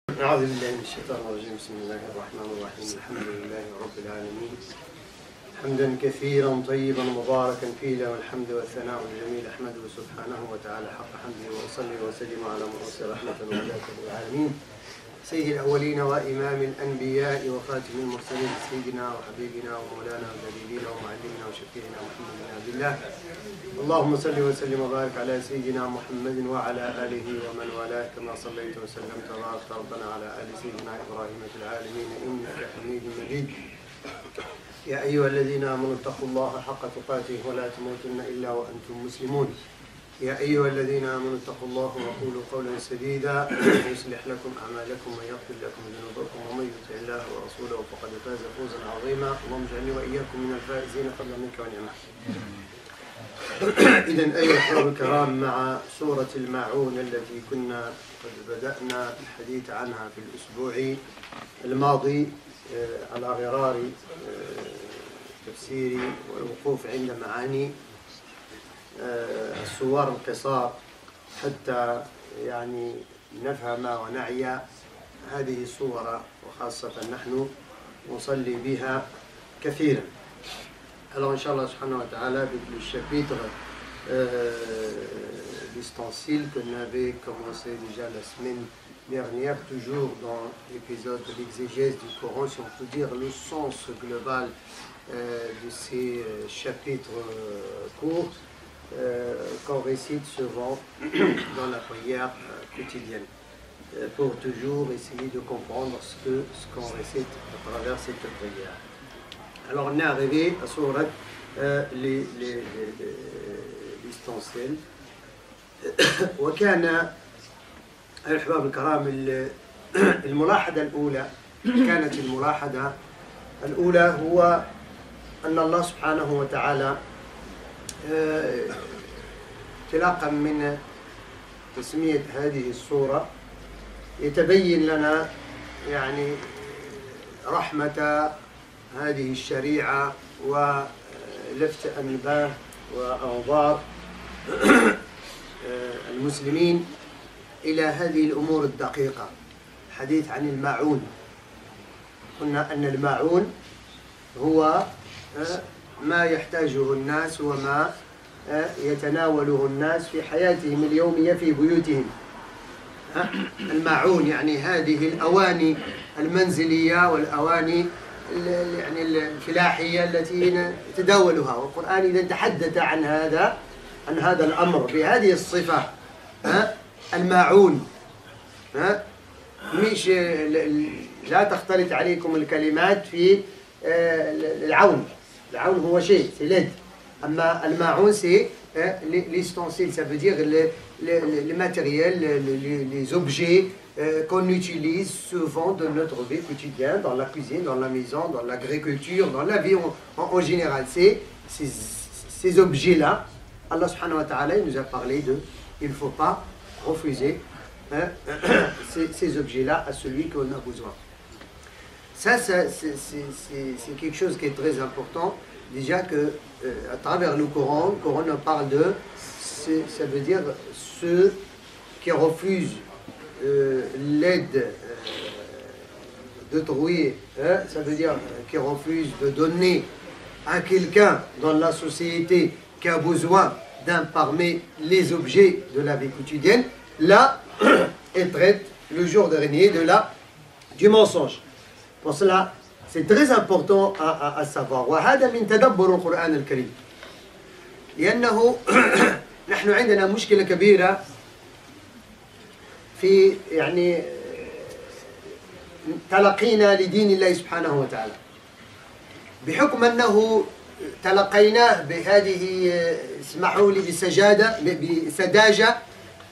أعوذ بالله من الشيطان الرجيم. بسم الله الرحمن الرحيم. الحمد لله رب العالمين، حمدا كثيرا طيبا مباركا فيه، له الحمد والثناء الجميل. أحمده سبحانه وتعالى حق حمده، وأصلي وسلم على مبعوث رحمة وهداة للعالمين، سيد الأولين وإمام الأنبياء وخاتم المرسلين، سيدنا وحبيبنا ومولانا ونبينا ومعلمنا وشفيعنا محمد بن عبد الله. اللهم صل وسلم وبارك على سيدنا محمد وعلى آله ومن والاه، كما صليت وسلمت وباركت ربنا على آل سيدنا إبراهيم في العالمين إنك حميد مجيد. يا أيها الذين آمنوا اتقوا الله حق تقاته ولا تموتن إلا وأنتم مسلمون. يا أيها الذين آمنوا اتقوا الله وقولوا قولا سديدا يصلح لكم أعمالكم ويغفر لكم ذنوبكم، ومن يطع الله ورسوله فقد فاز فوزا عظيما. اللهم اجعلني وإياكم من الفائزين فضلا منك ونعمة. إذن أيها الأحباب الكرام، مع سورة الماعون التي كنا قد بدأنا الحديث عنها في الأسبوع الماضي على غرار تفسير والوقوف عند معاني السور القصار، حتى يعني نفهم ونعي هذه السور، وخاصة نحن نصلي بها كثيرا. Alors, Inch'Allah subhanahu wa ta'ala, avec le chapitre d'ustensile qu'on avait commencé déjà la semaine dernière, toujours dans l'épisode de l'exégèse du Coran, si on peut dire le sens global de ces chapitres courts qu'on récite souvent dans la prière quotidienne, pour toujours essayer de comprendre ce qu'on récite à travers cette prière. Alors on est arrivé à sourate l'ustensile. وكان الأحباب الكرام الملاحظة الأولى، كانت الملاحظة الأولى هو أن الله سبحانه وتعالى انطلاقا من تسمية هذه السورة يتبين لنا يعني رحمة هذه الشريعة ولفت أنباه وأنظار المسلمين إلى هذه الأمور الدقيقة. الحديث عن الماعون، قلنا أن الماعون هو ما يحتاجه الناس وما يتناوله الناس في حياتهم اليومية في بيوتهم. الماعون يعني هذه الأواني المنزلية والأواني يعني الفلاحية التي نتداولها، والقرآن إذا تحدث عن هذا الأمر بهذه الصفة، الماعون، مش لا تختلط عليكم الكلمات في العون. العون هو شيء سيلاد، أما الماعون c'est l'ustensile, ça veut dire le matériel, les objets qu'on utilise souvent dans notre vie quotidienne, dans la cuisine, dans la maison, dans l'agriculture, dans la vie en général. Ces objets-là, Allah subhanahu wa ta'ala nous a parlé il ne faut pas refuser ces objets-là à celui qu'on a besoin. Ça, c'est quelque chose qui est très important. Déjà que à travers le Coran nous parle ça veut dire ceux qui refusent l'aide d'autrui, ça veut dire qui refusent de donner à quelqu'un dans la société qui a besoin d'un parmi les objets de la vie quotidienne. Là, elle traite le jour dernier du mensonge. Pour cela, c'est très important à savoir. وهذا من تدبر القرآن الكريم، لأنه نحن عندنا مشكلة كبيرة في يعني تلقينا لدين الله سبحانه وتعالى، بحكم أنه تلقيناه بهذه، اسمحوا لي بسذاجة،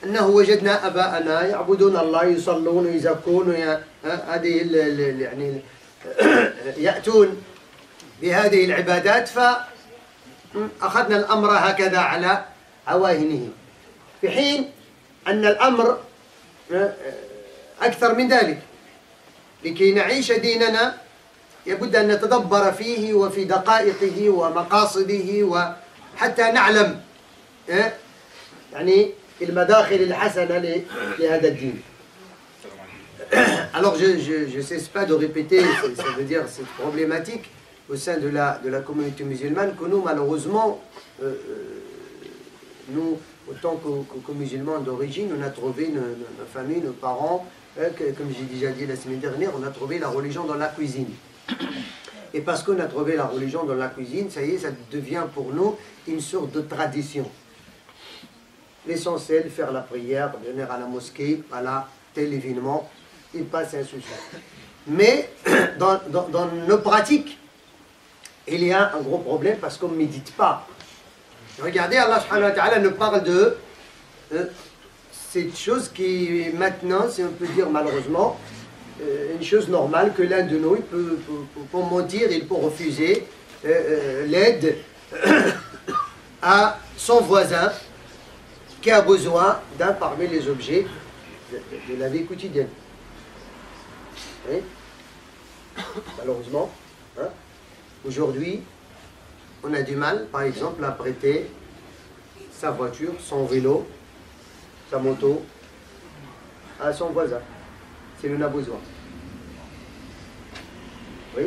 أنه وجدنا أباءنا يعبدون الله، يصلون ويزكون، هذه يعني يأتون بهذه العبادات، فأخذنا الأمر هكذا على عواهنه، في حين أن الأمر أكثر من ذلك. لكي نعيش ديننا يبد أن نتدبر فيه وفي دقائقه ومقاصده، وحتى نعلم يعني المداخل الحسنة لهذا الدين. Alors je ne cesse pas de répéter, ça veut dire cette problématique au sein de la communauté musulmane que nous, malheureusement, nous, autant que musulmans d'origine, on a trouvé nos familles, nos parents, comme j'ai déjà dit la semaine dernière, on a trouvé la religion dans la cuisine. Et parce qu'on a trouvé la religion dans la cuisine, ça y est, ça devient pour nous une sorte de tradition. L'essentiel, faire la prière, venir à la mosquée, voilà, tel événement, il passe insouciant. Mais dans nos pratiques, il y a un gros problème parce qu'on ne médite pas. Regardez, Allah subhanahu wa ta'ala nous parle de cette chose qui maintenant, si on peut dire malheureusement, une chose normale que l'un de nous, il peut mentir, il peut refuser l'aide à son voisin qui a besoin d'un parmi les objets de la vie quotidienne. Oui. Malheureusement, hein, aujourd'hui, on a du mal, par exemple, à prêter sa voiture, son vélo, sa moto à son voisin, s'il en a besoin. Oui,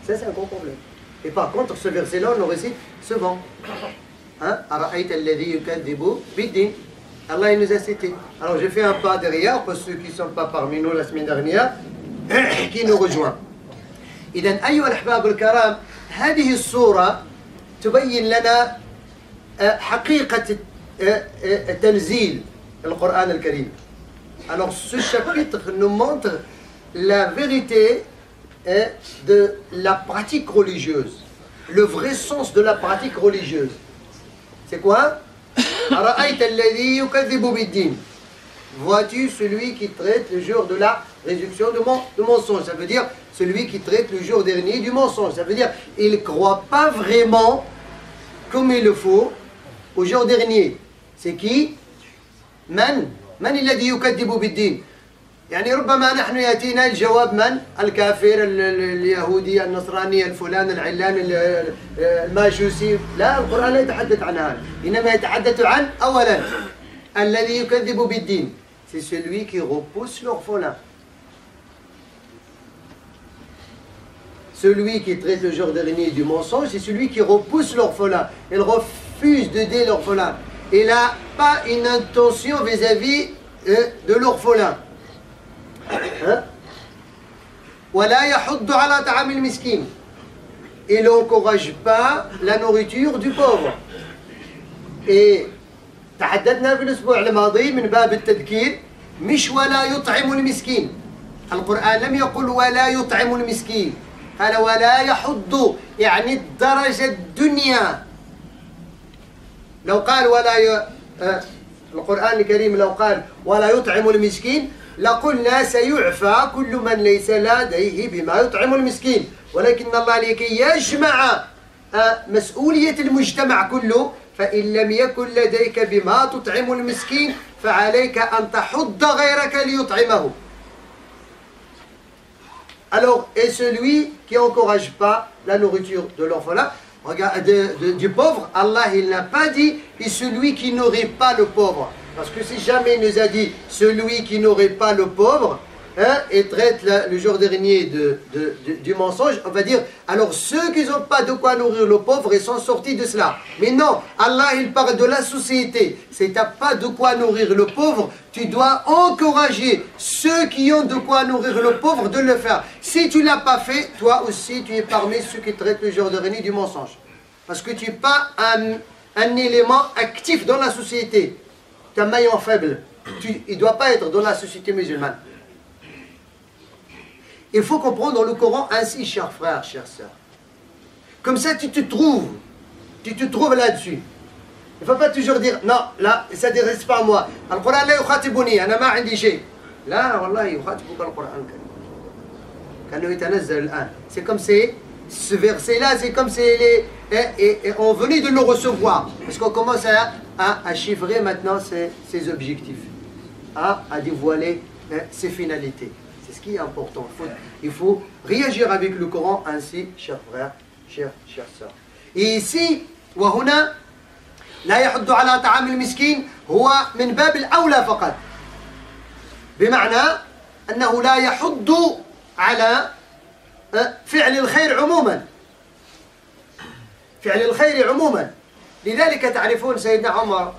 ça c'est un gros problème. Et par contre, ce verset-là, on le récite souvent. Hein? Allah il nous a cité. Alors j'ai fait un pas derrière pour ceux qui ne sont pas parmi nous la semaine dernière, qui nous rejoint. إذن أيها الأحباب الكرام هذه الصورة تبين لنا حقيقة تنزيل القرآن الكريم. Alors ce chapitre nous montre la vérité de la pratique religieuse, le vrai sens de la pratique religieuse. C'est quoi? Vois-tu celui qui traite le jour de la résurrection de mensonge? Ça veut dire celui qui traite le jour dernier du mensonge. Ça veut dire il ne croit pas vraiment comme il le faut au jour dernier. C'est qui? من الذي يكذب بالدين؟ يعني ربما نحن يأتينا الجواب من؟ الكافر، اليهودي، النصراني، الفلان، العلان، الماجوسي. لا، القرآن لا يتحدث عن هذا، إنما يتحدث عن أولا الذي يكذب بالدين. C'est celui qui repousse l'orphelin. Celui qui traite le jour dernier du mensonge, c'est celui qui repousse l'orphelin. Il refuse d'aider l'orphelin. Il n'a pas une intention vis-à-vis de l'orphelin. Il n'encourage pas la nourriture du pauvre. Et تحدثنا في الأسبوع الماضي من باب التذكير مش ولا يطعم المسكين. القرآن لم يقل ولا يطعم المسكين، قال ولا يحض، يعني الدرجة الدنيا. لو قال القرآن الكريم لو قال ولا يطعم المسكين لقلنا سيعفى كل من ليس لديه بما يطعم المسكين. ولكن الله لكي يجمع مسؤولية المجتمع كله، فإن لم يكن لديك بما تطعم المسكين فعليك أن تحض غيرك ليطعمه. Alors, et celui qui n'encourage pas la nourriture de l'orphelin, du pauvre, Allah il n'a pas dit et celui qui n'aurait pas le pauvre. Parce que si jamais il nous a dit celui qui n'aurait pas le pauvre, hein, et traite le jour dernier du mensonge, on va dire alors ceux qui n'ont pas de quoi nourrir le pauvre, ils sont sortis de cela. Mais non, Allah il parle de la société. Si tu n'as pas de quoi nourrir le pauvre, tu dois encourager ceux qui ont de quoi nourrir le pauvre de le faire. Si tu ne l'as pas fait, toi aussi tu es parmi ceux qui traitent le jour dernier du mensonge. Parce que tu n'es pas un élément actif dans la société. Tu es un maillon faible. Il ne doit pas être dans la société musulmane. Il faut comprendre le Coran ainsi, chers frères, chères sœurs. Comme ça, tu te trouves là-dessus. Il ne faut pas toujours dire, non, là, ça ne s'adresse pas à moi. Al-Qur'an, la yukhatibuni, ana ma indi shay. Là, wallah, yukhatibuka al-Qur'an. C'est comme si, ce verset-là, c'est comme si on venait de le recevoir. Parce qu'on commence à chiffrer maintenant ses objectifs, à dévoiler ses finalités. C'est ce qui est important. Il faut réagir avec le Coran ainsi, chers frères, chères sœurs. Et ici, وهنا لا يحض على طعام المسكين هو من باب الأولى فقط. بمعنى أنه لا يحض على فعل الخير عموما، فعل الخير عموما. لذلك تعرفون سيدنا عمر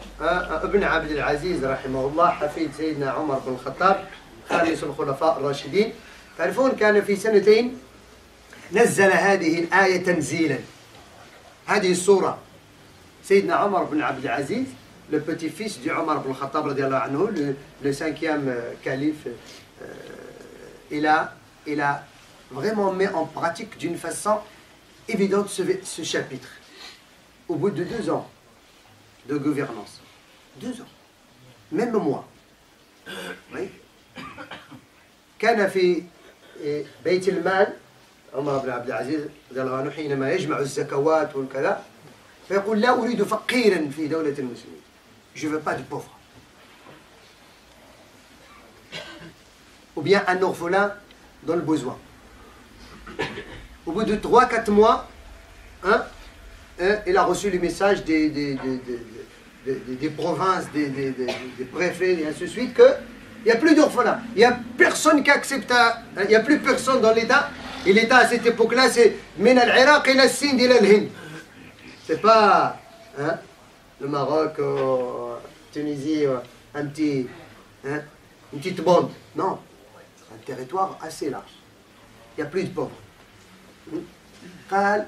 بن عبد العزيز رحمه الله، حفيد سيدنا عمر بن الخطاب خامس الخلفاء الراشدين، تعرفون كان في سنتين نزل هذه الآية تنزيلا، هذه السورة. سيدنا عمر بن عبد العزيز le petit-fils du Omar ibn Khattab radiallahu anhu, le cinquième calife, il a vraiment mis en pratique d'une façon évidente ce chapitre. Au bout de 2 ans de gouvernance, 2 ans, même moi, oui. كان في بيت المال عمر بن عبد العزيز رضي الله عنه حينما يجمع الزكوات والكذا فيقول لا أريد فقيرا في دولة المسلمين. Je ne veux pas de pauvres. Ou bien un orphelin dans le besoin. Au bout de 3-4 mois, il a reçu les messages des provinces, des préfets, et ainsi de suite, qu'il n'y a plus d'orphelins. Il n'y a personne qui accepte, il n'y a plus personne dans l'État. Et l'État à cette époque-là, c'est min al-Iraq ila al-Sind ila al-Hind. C'est pas le Maroc, Tunisie, une petite bande. Non, un territoire assez large. Il n'y a plus de pauvres. قال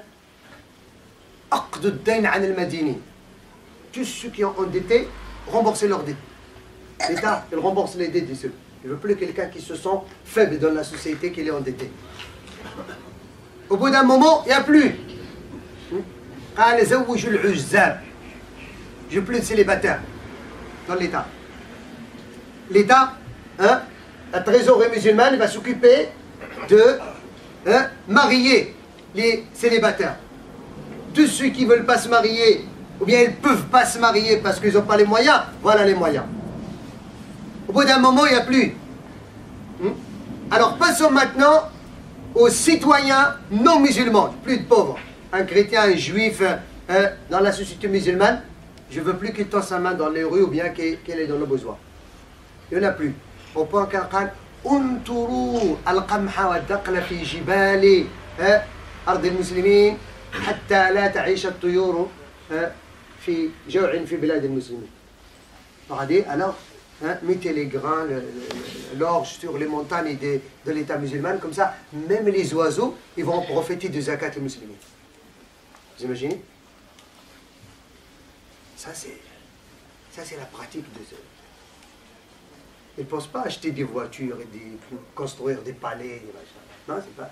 أقضوا الدين عن المدينين. Tous ceux qui ont endetté, rembourser leurs dettes. L'État, il rembourse les dettes de ceux. Il ne veut plus quelqu'un qui se sent faible dans la société qui est endetté. Au bout d'un moment, il n'y a plus. قال زوجوا العزاب. Je veux plus de célibataires dans l'État. L'État, la trésorerie musulmane va s'occuper de marier les célibataires. Tous ceux qui ne veulent pas se marier, ou bien ils ne peuvent pas se marier parce qu'ils n'ont pas les moyens, voilà les moyens. Au bout d'un moment, il n'y a plus. Alors passons maintenant aux citoyens non musulmans, plus de pauvres. Un chrétien, un juif dans la société musulmane, je ne veux plus qu'il tend sa main dans les rues ou bien qu'il est dans le besoin. Il n'y en a plus. Au point qu'un قال انطروا القمح والدقل في جبال أرض المسلمين حتى لا تعيش الطيور في جوع في بلاد المسلمين. Alors, mettez les grains, l'orge sur les montagnes de l'État musulman, comme ça, même les oiseaux, ils vont profiter du zakat musulman. Vous imaginez? Ça, c'est la pratique de ça. Ils ne pensent pas acheter des voitures et construire des palais, des machins. Non, c'est pas.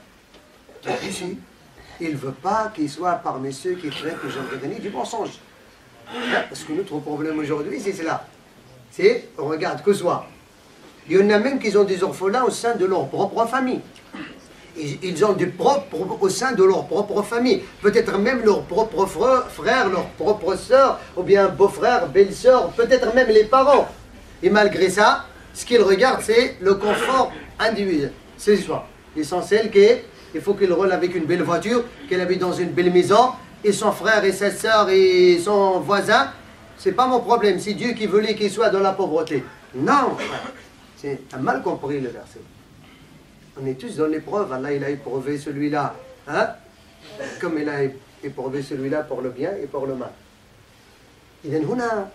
Ici, il ne veut pas qu'il soit parmi ceux qui traitent les gens du mensonge. Parce que notre problème aujourd'hui, c'est cela. C'est, on regarde que soit. Il y en a même qui ont des orphelins au sein de leur propre famille. Ils ont des propres au sein de leur propre famille. Peut-être même leur propre frère, leur propre soeur, ou bien beau-frère, belle-sœur, peut-être même les parents. Et malgré ça, ce qu'ils regardent, c'est le confort individuel. C'est ça. L'essentiel qu'il faut qu'il roule avec une belle voiture, qu'il habite dans une belle maison, et son frère et sa sœur et son voisin, c'est pas mon problème. C'est Dieu qui voulait qu'il soit dans la pauvreté. Non, c'est un mal compris le verset. On est tous dans l'épreuve. Allah, il a éprouvé celui-là, comme il a éprouvé celui-là pour le bien et pour le mal. إذن هنا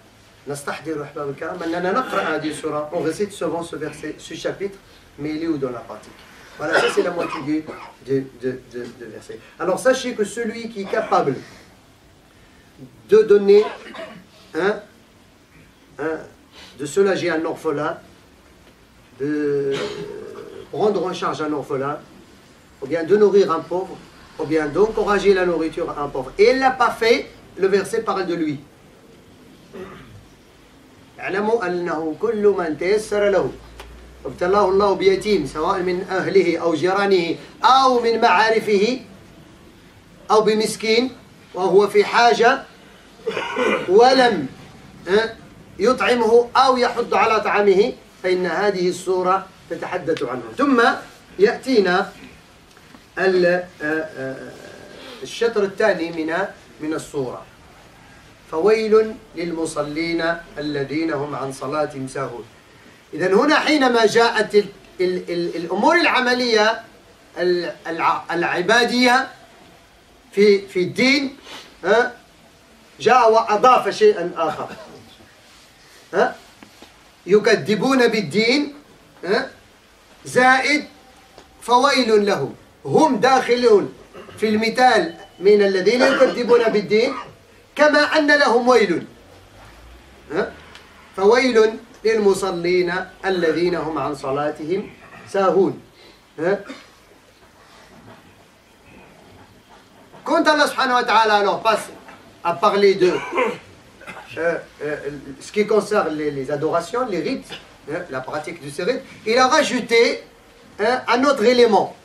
نستحضر أحباب الكرام أننا نقرأ هذه السورة. On récite souvent ce verset, ce chapitre, mais il est où dans la pratique? Voilà, ça c'est la moitié de verset. Alors sachez que celui qui est capable de donner, de soulager un orphelin, de prendre en charge un orphelin, ou bien de nourrir un pauvre, ou bien d'encourager la nourriture à un pauvre. Et il ne l'a pas fait, le verset parle de lui. اعلموا أنه كل من تيسر له وابتلاه الله بيتيم سواء من أهله أو جيرانه أو من معارفه أو بمسكين وهو في حاجة ولم يطعمه أو يحض على طعامه فإن هذه السورة تتحدث عنه. ثم يأتينا الشطر الثاني من السورة. فويل للمصلين الذين هم عن صلاتهم ساهون. إذن هنا حينما جاءت الأمور العملية العبادية في الدين جاء وأضاف شيئا آخر. يكذبون بالدين زائد فويل لهم. هم داخلون في المثال من الذين يكذبون بالدين كما أن لهم ويل. فويل للمصلين الذين هم عن صلاتهم ساهون. Quand Allah subhanahu wa ta'ala alors passe à parler de ce qui concerne les adorations, les rites, la pratique de ces rites, il a rajouté un autre élément.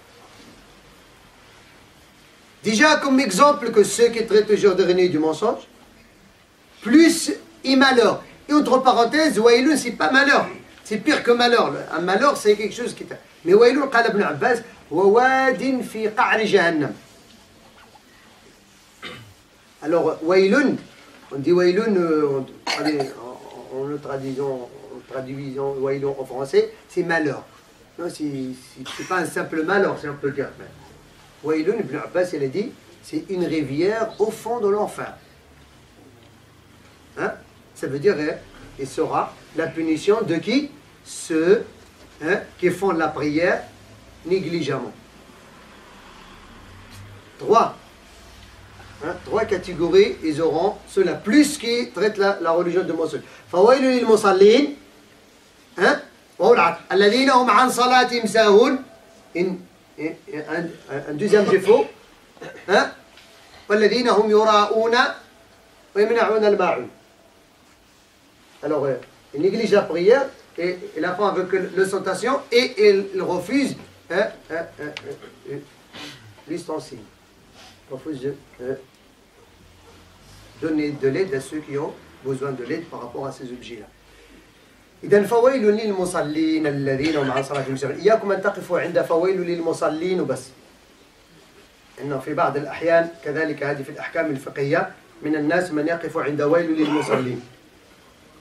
Déjà comme exemple que ceux qui traitent toujours de renier du mensonge, plus et malheur. Et entre parenthèses, wailun c'est pas malheur, c'est pire que malheur. Un malheur c'est quelque chose qui... Mais wailun, قال ابن عباس, وواد في قعر جهنم. Alors, wailun, on dit wailun, en le traduisant wailun en français, c'est malheur. Non, c'est pas un simple malheur, si on peut dire. Wailun, Ibn Abbas, il a dit, c'est une rivière au fond de l'enfer. Hein? Ça veut dire, il sera la punition de qui? Ceux qui font la prière négligemment. Trois catégories, ils auront ceux-là, plus qui traitent la religion de mensonge. فويل للمصلين الذين هم عن صلاتهم ساهون. Un deuxième défaut, والذين هم يراءون ويمنعون الماعون. Alors, ils négligent la prière et la font avec l'ostentation et ils refusent l'ustensile. Refuse de donner de l'aide à ceux qui ont besoin de l'aide par rapport à ces objets-là. إذن فويل للمصلين الذين هم عن صلاتهم ساهون. إياكم أن تقفوا عند فويل للمصلين وبس. إنه في بعض الأحيان كذلك هذه في الأحكام الفقهية من الناس من يقف عند ويل للمصلين.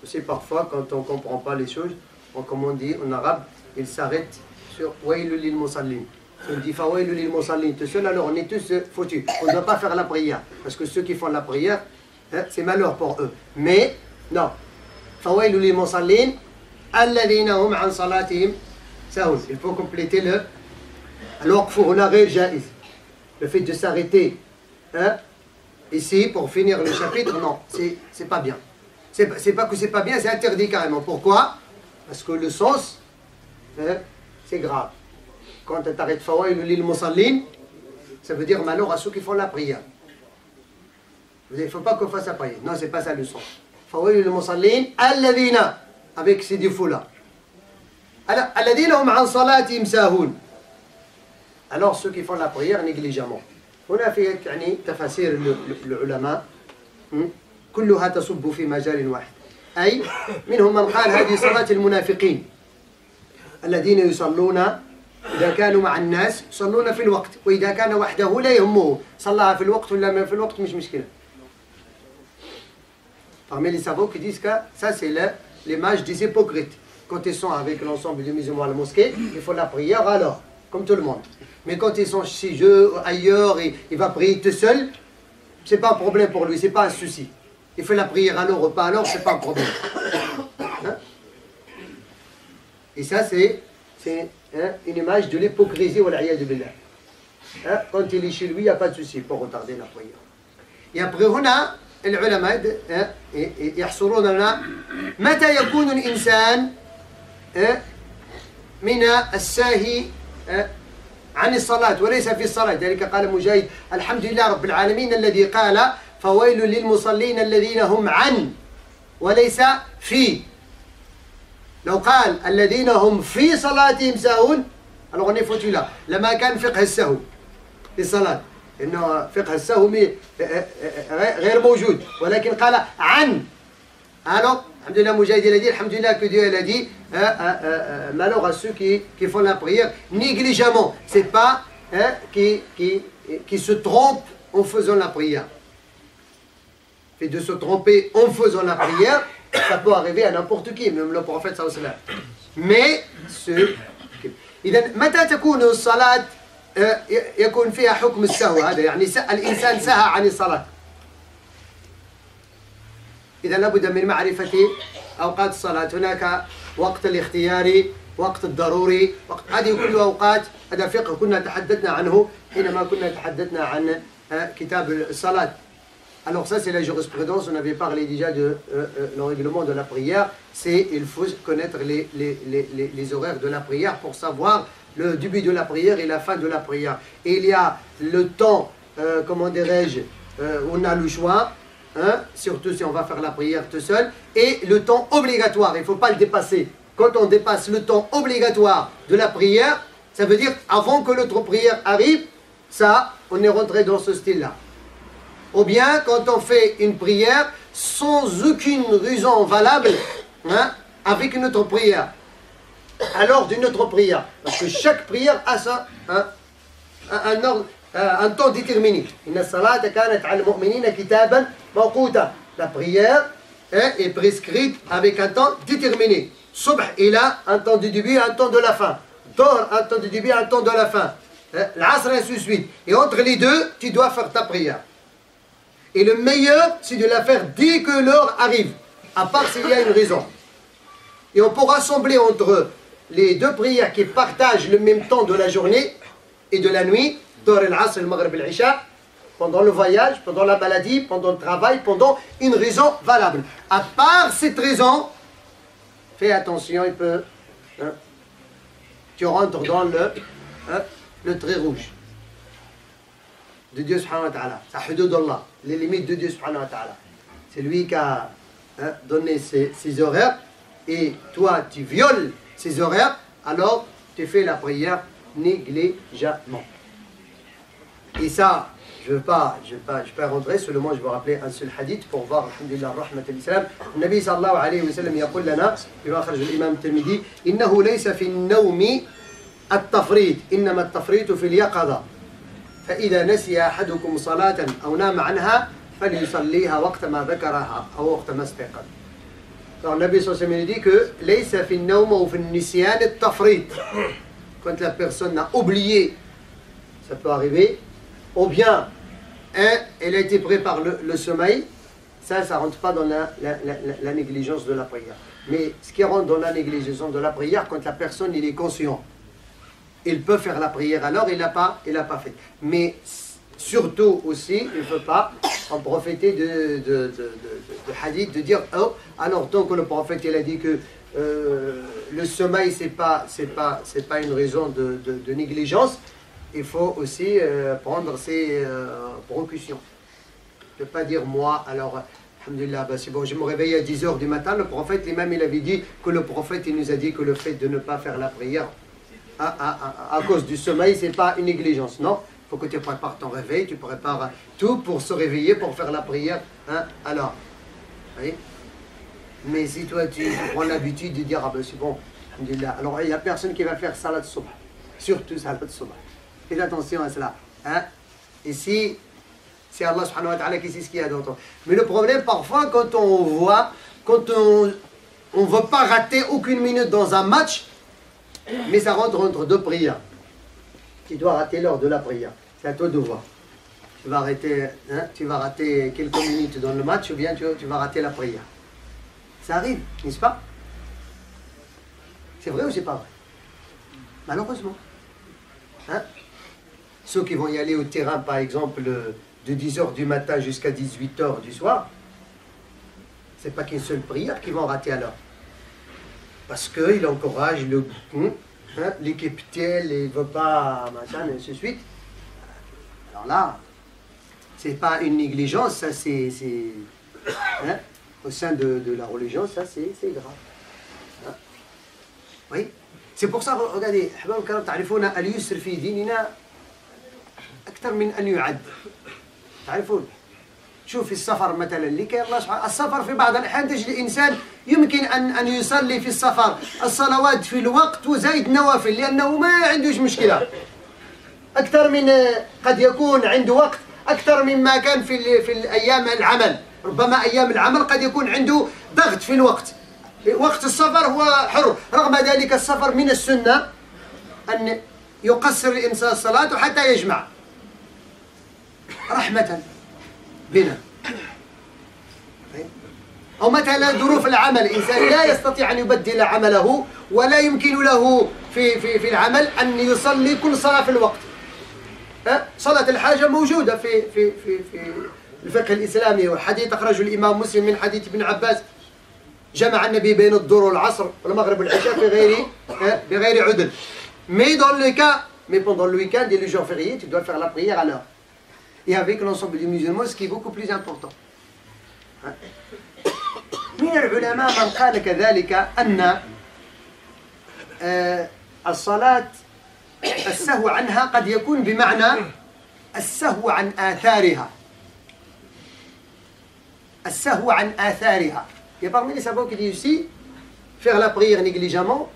Aussi parfois quand on ne comprend pas les choses, comme on dit en arabe, il s'arrête sur ويل للمصلين. On dit فويل للمصلين, tout seul, alors on est tous foutus. On ne doit pas faire la prière. Parce que ceux qui font la prière, c'est malheur pour eux. Mais, non. فويل للمصلين الذين هم عن صلاتهم ساهون. Il faut compléter le الوقف هنا غير جائز. Le fait de s'arrêter ici pour finir le chapitre, non, c'est pas bien. C'est pas que c'est pas bien, c'est interdit carrément. Pourquoi? Parce que le sens, c'est grave. Quand tu t'arrêtes fawaïl lil musallin, ça veut dire malheur à ceux qui font la prière. Il ne faut pas qu'on fasse la prière. Non, c'est pas ça le sens. Fawaïl lil musallin, alladhina, avec ces défauts-là. Alladhina hum an salatihim sahun. Alors ceux qui font la prière négligemment. هنا في يعني تفاسير العلماء كلها تصب في مجال واحد. أي منهم من قال هذه صلاة المنافقين الذين يصلون إذا كانوا مع الناس يصلون في الوقت، وإذا كان وحده لا يهمه صلاها في الوقت ولا ما في الوقت مش مشكلة. Parmi les savants qui disent que ça c'est l'image des hypocrites. Quand ils sont avec l'ensemble des musulmans à la mosquée, il faut la prière alors, comme tout le monde. Mais quand ils sont chez eux, ailleurs, et il va prier tout seul, c'est pas un problème pour lui, c'est pas un souci. Il fait la prière alors ou pas alors, c'est pas un problème. Et ça c'est une image de l'hypocrisie, quand il est chez lui, il n'y a pas de souci pour retarder la prière. Et après, on a العلماء يحصرون لنا متى يكون الإنسان من الساهي عن الصلاة وليس في الصلاة. ذلك قال مجاهد الحمد لله رب العالمين الذي قال فويل للمصلين الذين هم عن وليس في. لو قال الذين هم في صلاتهم ساهون alors on est foutu là. لما كان فقه السهو في الصلاة إنه فقه السهو غير موجود ولكن قال عن. alors الحمد لله مجاهد il a dit الحمد لله que Dieu il a dit malheur à ceux qui font la prière négligemment. C'est pas qui se trompent en faisant la prière. Fait de se tromper en faisant la prière, ça peut arriver à n'importe qui, même le prophète sallallahu alayhi wa sallam. Mais ceux إذا متى تكون الصلاة يكون فيها حكم السهو؟ هذا يعني الإنسان سهى عن الصلاة. إذا لابد من معرفة أوقات الصلاة. هناك وقت الاختياري، وقت الضروري، هذه كلها أوقات. هذا فقه كنا تحدثنا عنه حينما كنا تحدثنا عن كتاب الصلاة. Alors ça c'est la jurisprudence, on avait parlé déjà de le règlement de la prière, c'est il faut connaître les horaires de la prière pour savoir le début de la prière et la fin de la prière. Et il y a le temps, comment dirais-je, on a le choix, hein, surtout si on va faire la prière tout seul, et le temps obligatoire, il ne faut pas le dépasser. Quand on dépasse le temps obligatoire de la prière, ça veut dire avant que l'autre prière arrive, ça, on est rentré dans ce style-là. Ou bien quand on fait une prière sans aucune raison valable, hein, avec une autre prière. Alors d'une autre prière. Parce que chaque prière a ça, hein, un temps déterminé. La prière est prescrite avec un temps déterminé. Subh, il a un temps du début et un temps de la fin. Dor, un temps du début et un temps de la fin. L'asr, ainsi de suite. Et entre les deux, tu dois faire ta prière. Et le meilleur, c'est de la faire dès que l'heure arrive, à part s'il y a une raison. Et on peut rassembler entre les deux prières qui partagent le même temps de la journée et de la nuit, Dor el-Asr, el Maghrib el-Isha, pendant le voyage, pendant la maladie, pendant le travail, pendant une raison valable. À part cette raison, fais attention, il peut, hein, tu rentres dans le trait rouge de Dieu subhanahu wa ta'ala. C'est hudud Allah, les limites de Dieu subhanahu wa ta'ala. C'est lui qui a, hein, donné ses horaires, et toi tu violes ces horaires, alors tu fais la prière négligemment. Et ça, je ne vais pas rentrer, seulement je vais rappeler un seul hadith pour voir, alhamdulillah, rahmat al-islam. Le Nabi sallallahu alayhi wa sallam يقول لنا فيما أخرج الإمام الترمذي إنه ليس في النوم التفريط إنما التفريط في اليقظة فإذا نسي أحدكم صلاة أو نام عنها فليصليها وقت ما ذكرها أو وقت ما استيقظ. Alors le Nabi sallallahu alayhi wa sallam dit que ليس في النوم أو في النسيان التفريط. Quand la personne a oublié, ça peut arriver, ou bien elle a été prise par le sommeil, ça ne rentre pas dans la négligence de la prière. Mais ce qui rentre dans la négligence de la prière, quand la personne il est conscient, il peut faire la prière alors il l'a pas fait. Mais surtout aussi, il ne faut pas en profiter de hadith, de dire oh, alors tant que le prophète il a dit que le sommeil c'est pas une raison de négligence, il faut aussi prendre ses précautions. Je ne peux pas dire moi, alors, alhamdulillah, bah, c'est bon, je me réveille à 10 h du matin, le prophète lui-même il avait dit que le prophète il nous a dit que le fait de ne pas faire la prière à cause du sommeil, c'est pas une négligence, non. Il faut que tu prépares ton réveil, tu prépares tout pour se réveiller, pour faire la prière, hein, alors, oui. Mais si toi tu prends l'habitude de dire ah ben c'est bon, alhamdulillah, alors il n'y a personne qui va faire salat subh, surtout salat subh. Faites attention à cela. Hein? Ici, c'est Allah subhanahu wa ta'ala qui sait ce qu'il y a dans ton. Mais le problème, parfois, quand on voit, quand on ne veut pas rater aucune minute dans un match, mais ça rentre entre deux prières. Tu dois rater l'heure de la prière. C'est à toi de voir. Tu vas arrêter, hein? Tu vas rater quelques minutes dans le match ou bien tu vas rater la prière. Ça arrive, n'est-ce pas? C'est vrai ou c'est pas vrai? Malheureusement. Hein? Ceux qui vont y aller au terrain, par exemple, de 10 h du matin jusqu'à 18 h du soir, c'est pas qu'une seule prière qu'ils vont rater alors. Parce qu'il encourage l'équipe telle, il ne veut pas, machin, et ainsi de suite. Alors là, c'est pas une négligence, ça c'est hein, au sein de la religion, ça c'est grave. Hein? Oui, c'est pour ça, regardez, أحباب الكرام تعرفون اليسر في ديننا أكثر من أن يعد. تعرفون؟ شوف في السفر مثلا لكي الله سبحانه السفر في بعض الأحيان تجد الإنسان يمكن أن يصلي في السفر الصلوات في الوقت وزايد نوافل لأنه ما عندوش مشكلة. أكثر من قد يكون عنده وقت أكثر مما كان في الأيام العمل. ربما أيام العمل قد يكون عنده ضغط في الوقت. وقت السفر هو حر. رغم ذلك السفر من السنة أن يقصر الإنسان الصلاة حتى يجمع رحمة بنا. أو مثلا ظروف العمل، الإنسان لا يستطيع أن يبدل عمله ولا يمكن له في العمل أن يصلي كل صلاة في الوقت. صلاة الحاجة موجودة في الفقه الإسلامي، وحديث أخرجه الإمام مسلم من حديث ابن عباس جمع النبي بين الظهر والعصر والمغرب والعشاء بغير عذر. Mais pendant le week-end et le jour férié, tu dois faire la prière à l'heure. Et avec l'ensemble des musulmans, ce qui est beaucoup plus important. من العلماء من قال كذلك أن الصلاة السهو عنها قد يكون بمعنى السهو عن آثارها. السهو عن آثارها. Il y a parmi les savants qui disent aussi faire la prière négligemment.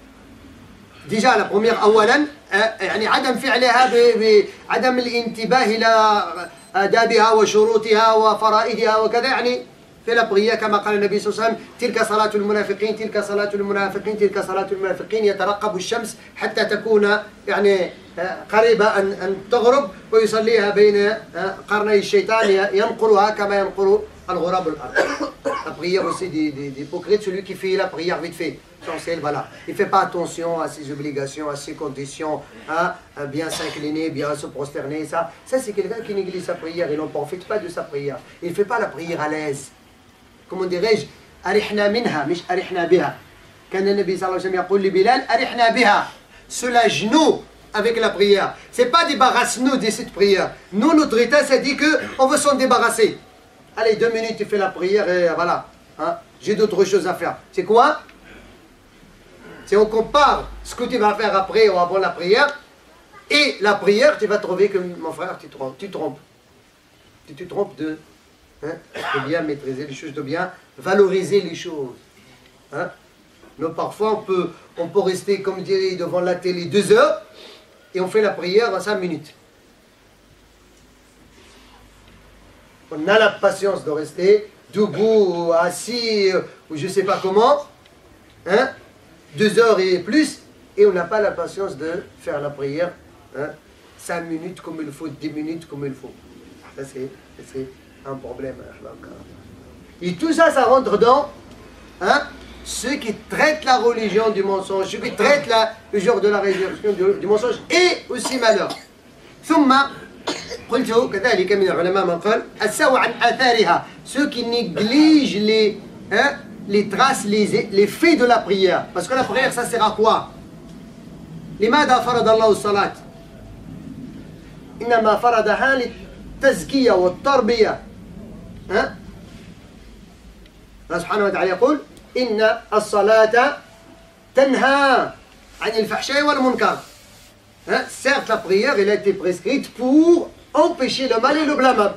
Déjà la première أولا يعني عدم فعلها بعدم الانتباه إلى آدابها وشروطها وفرائدها وكذا، يعني في la prière كما قال النبي صلى الله عليه وسلم تلك صلاة المنافقين تلك صلاة المنافقين تلك صلاة المنافقين يترقب الشمس حتى تكون يعني قريبة أن تغرب ويصليها بين قرني الشيطان ينقرها كما ينقر الغراب الأرض. La prière aussi des hypocrites, celui qui fait la prière vite fait, essentiel, voilà. Il ne fait pas attention à ses obligations, à ses conditions, à bien s'incliner, bien se prosterner, ça c'est quelqu'un qui néglige sa prière, il n'en profite pas de sa prière. Il ne fait pas la prière à l'aise. Comment dirais-je, arihna minha, mish arihna biha. Quand le Nabi sallallahu alayhi wa sallam يقول لبلال arihna biha, soulage-nous avec la prière. C'est pas débarrasse-nous de cette prière. Nous, notre état, ça dit qu'on veut s'en débarrasser. Allez, 2 minutes, tu fais la prière et voilà. Hein, j'ai d'autres choses à faire. C'est quoi? Si on compare ce que tu vas faire après ou avant la prière et la prière, tu vas trouver que mon frère, tu te trompes. Tu te trompes de bien maîtriser les choses, de bien valoriser les choses. Hein? Nous, parfois, on peut rester, comme dirait, devant la télé 2 heures et on fait la prière en 5 minutes. On a la patience de rester debout, ou assis, ou je ne sais pas comment, hein, 2 heures et plus, et on n'a pas la patience de faire la prière 5 minutes comme il faut, 10 minutes comme il faut. Ça, c'est un problème. Et tout ça, ça rentre dans ceux qui traitent la religion du mensonge, ceux qui traitent le genre de la résurrection du mensonge, et aussi malheur. ثم قلت كذلك من العلماء من قال السهو عن آثارها, ceux qui négligent les traces, les faits de la prière. Parce que la prière, ça sert à quoi? لماذا فرض الله الصلاة؟ إنما فرضها للتزكية والتربية. الله سبحانه وتعالى يقول إن الصلاة تنهى عن الفحشاء والمنكر. Certes, la prière, elle a été prescrite pour empêcher le mal et le blâmable.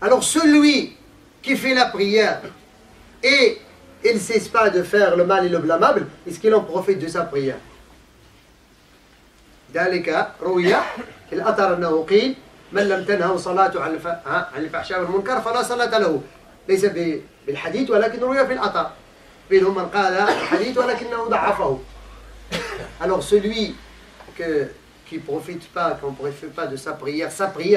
Alors celui qui fait la prière et il ne cesse pas de faire le mal et le blâmable, est-ce qu'il en profite de sa prière? ذلك روي في الأثر أنه قيل من لم تنهه صلاته عن الفحشاء والمنكر فلا صلاة له. ليس بالحديث ولكن روي في الأثر. منهم من قال الحديث ولكنه ضعفه. Alors celui qui ne profite pas, qui ne profite pas de sa prière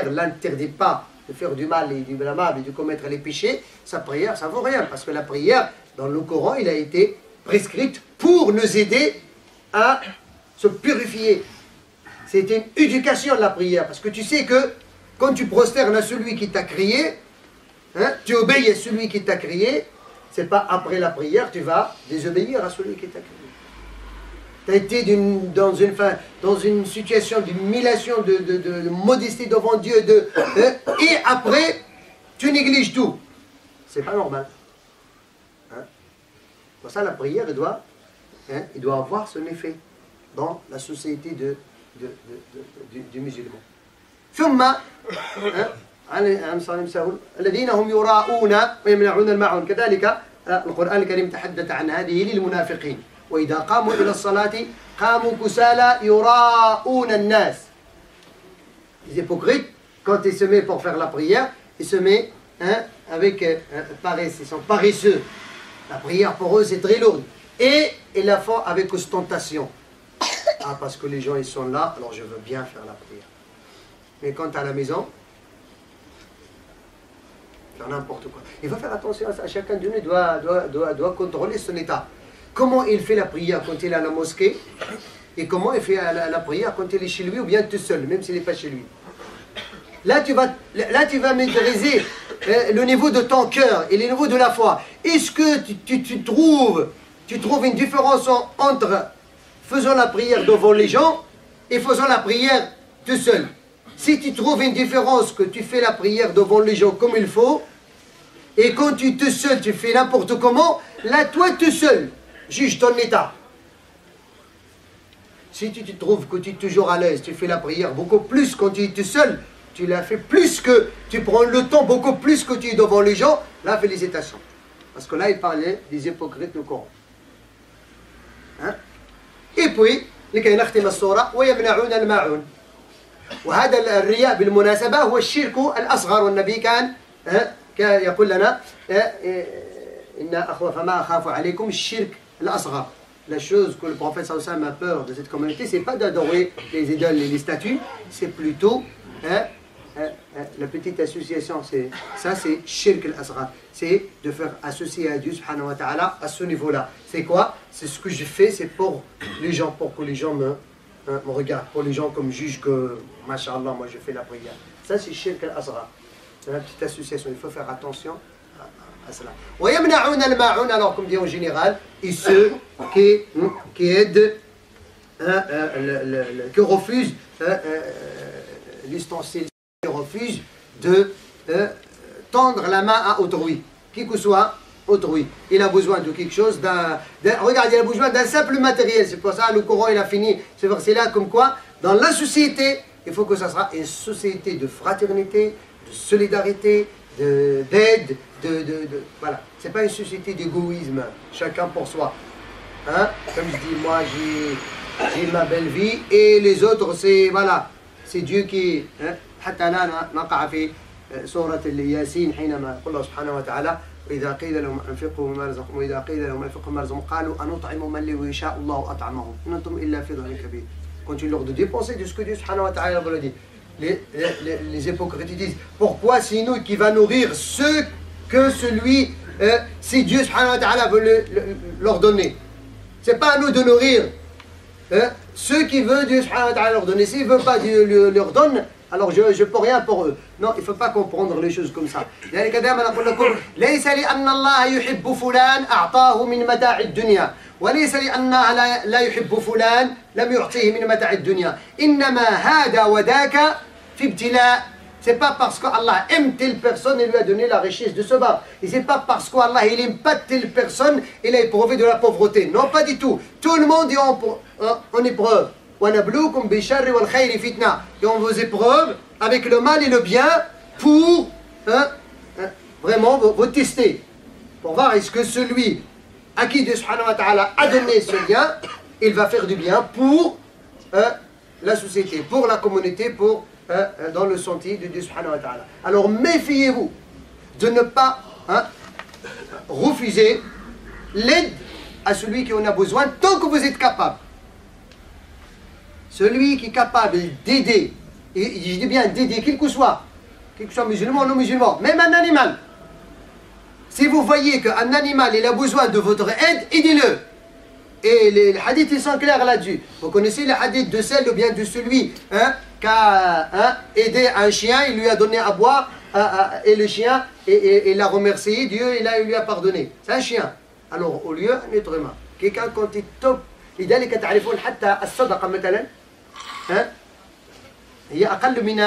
ne l'interdit pas de faire du mal et du blâmable et de commettre les péchés, sa prière, ça ne vaut rien. Parce que la prière, dans le Coran, il a été prescrite pour nous aider à se purifier. C'est une éducation de la prière. Parce que tu sais que quand tu prosternes à celui qui t'a crié, tu obéis à celui qui t'a crié, ce n'est pas après la prière, tu vas désobéir à celui qui t'a crié. Tu as été dans une situation d'humiliation, de modestie devant Dieu, et après, tu négliges tout. C'est pas normal. Pour ça, la prière, il doit avoir son effet dans la société du musulman. ثم الذين هم يراءون ويمنعون الماعون. كذلك القرآن الكريم تحدث عن هذه للمنافقين. وإذا قاموا إلى الصلاة قاموا كسالى يراءون الناس. Les hypocrites, quand ils se mettent pour faire la prière, ils se mettent avec paresse, ils sont paresseux. La prière pour eux c'est très lourd. Et ils la font avec ostentation. Ah, parce que les gens ils sont là, alors je veux bien faire la prière. Mais quand tu es à la maison, faire n'importe quoi. Il faut faire attention à ça. Chacun de nous doit contrôler son état. Comment il fait la prière quand il est à la mosquée et comment il fait la prière quand il est chez lui ou bien tout seul, même s'il n'est pas chez lui. Là, tu vas maîtriser le niveau de ton cœur et le niveau de la foi. Est-ce que tu trouves une différence entre faisant la prière devant les gens et faisant la prière tout seul? Si tu trouves une différence que tu fais la prière devant les gens comme il faut, et quand tu es tout seul, tu fais n'importe comment, là, toi tout seul, juge ton état. Si tu te trouves que tu es toujours à l'aise, tu fais la prière beaucoup plus quand tu es tout seul, tu la fais plus que, tu prends le temps beaucoup plus que tu es devant les gens, là, félicitations. Parce que là, il parlait des hypocrites du Coran. Hein? Et puis, لكي نختم الصورة ويمنعون الماعون. وهذا الرياء بالمناسبة هو الشرك الأصغر والنبي كان يقول لنا إن أخوف ما أخاف عليكم الشرك الأصغر. La chose que le prophète sallallahu alayhi wa sallam a peur de cette communauté, c'est pas d'adorer les idoles et les statues, c'est plutôt la petite association. Ça c'est shirk al-asghar. C'est de faire associer à Dieu subhanahu wa ta'ala à ce niveau-là. C'est quoi? C'est ce que je fais, c'est pour les gens, pour que les gens me regardent, pour les gens comme jugent que, mashallah, moi je fais la prière. Ça c'est shirk al-asghar. C'est la petite association, il faut faire attention à cela. Alors comme dit en général, et ceux qui aident, qui refusent l'ustensile, qui refusent de tendre la main à autrui, qui que soit autrui. Il a besoin de quelque chose, regardez, il a besoin d'un simple matériel. C'est pour ça le Coran il a fini ce verset-là comme quoi, dans la société, il faut que ça sera une société de fraternité, de solidarité, d'aide, voilà. C'est pas une société d'égoïsme, chacun pour soi. Hein? Comme je dis, moi j'ai ma belle vie et les autres c'est voilà, c'est Dieu qui. حتى لا نقع في سورة الياسين حينما يقول الله سبحانه وتعالى وإذا قيل لهم أنفقوا مما رزقكم وإذا قيل لهم أنفقوا مما رزقكم قالوا أنطعم من لو يشاء الله أطعمهم إن أنتم إلا في ضلال كبير. Quand tu leur de dépenser de ce que Dieu subhanahu wa ta'ala leur dit, les hypocrites disent pourquoi c'est nous qui va nourrir ceux que celui si Dieu subhanahu wa ta'ala veut leur donner. C'est pas à nous de nourrir ceux qui veulent Dieu subhanahu wa ta'ala leur donner. S'il ne veut pas Dieu leur donne, alors je ne peux rien pour eux. Non, il ne faut pas comprendre les choses comme ça. لذلك دائما أقول لكم ليس لأن الله يحب فلان أعطاه من متاع الدنيا وليس لأن الله لا يحب فلان لم يعطيه من متاع الدنيا إنما هذا وذاك في ابتلاء. C'est pas parce qu'Allah aime telle personne et lui a donné la richesse de ce bas. Et c'est pas parce qu'Allah il aime pas telle personne il a éprouvé de la pauvreté. Non, pas du tout. Tout le monde est en épreuve. وَنَبْلُوكُمْ بِالشَّرِّ وَالْخَيْرِ فِتْنَةً. Et on vous épreuve avec le mal et le bien pour vraiment vous tester. Pour voir est-ce que celui à qui Dieu subhanahu wa ta'ala a donné ce bien, il va faire du bien pour la société, pour la communauté, pour dans le sentier de Dieu subhanahu wa ta'ala. Alors méfiez-vous de ne pas refuser l'aide à celui qui en a besoin tant que vous êtes capable. Celui qui est capable d'aider, et je dis bien d'aider, quel que soit musulman ou non musulman, même un animal. Si vous voyez qu'un animal il a besoin de votre aide, aidez-le. Et les hadiths ils sont clairs là-dessus. Vous connaissez le hadith de celle ou bien de celui qui a aidé un chien, il lui a donné à boire, et le chien il l'a remercié, Dieu il lui a pardonné. C'est un chien. Alors au lieu un être humain. Quelqu'un quand il top, لذلك تعرفون حتى الصدقة مثلا هي أقل من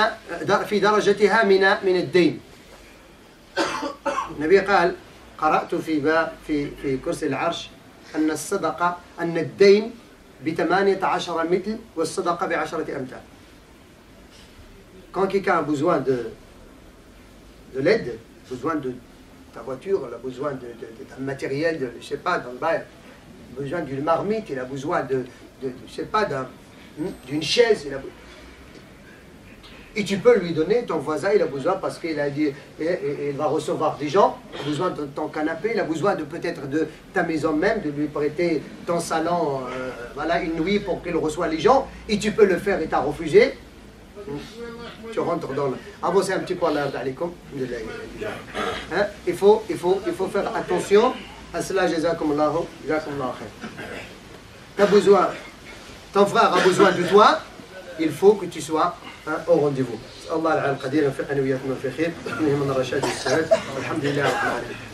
في درجتها من الدين. النبي قال قرأت في كرسي العرش أن الصدقة أن الدين ب18 مثل والصدقة ب10 أمثال. Quand quelqu'un a besoin de l'aide, besoin de ta voiture, il a besoin d'un matériel, je sais pas, dans le bail, besoin d'une marmite, il a besoin je sais pas, d'une chaise. Et tu peux lui donner, ton voisin, il a besoin parce qu'il a dit, il va recevoir des gens, il a besoin de ton canapé, il a besoin de peut-être de ta maison même, de lui prêter ton salon, voilà, une nuit pour qu'il reçoive les gens, et tu peux le faire et t'as refusé. Tu rentres dans le... Avancez un petit peu à l'heure d'Alikum. Hein? Il faut faire attention à cela, jazakumullahu khair. T'as besoin, ton frère a besoin de toi, il faut que tu sois au rendez-vous. Allah al-Qadir, يوفقنا وإياكم في خير، من الرشاد والسعادة، والحمد لله رب العالمين.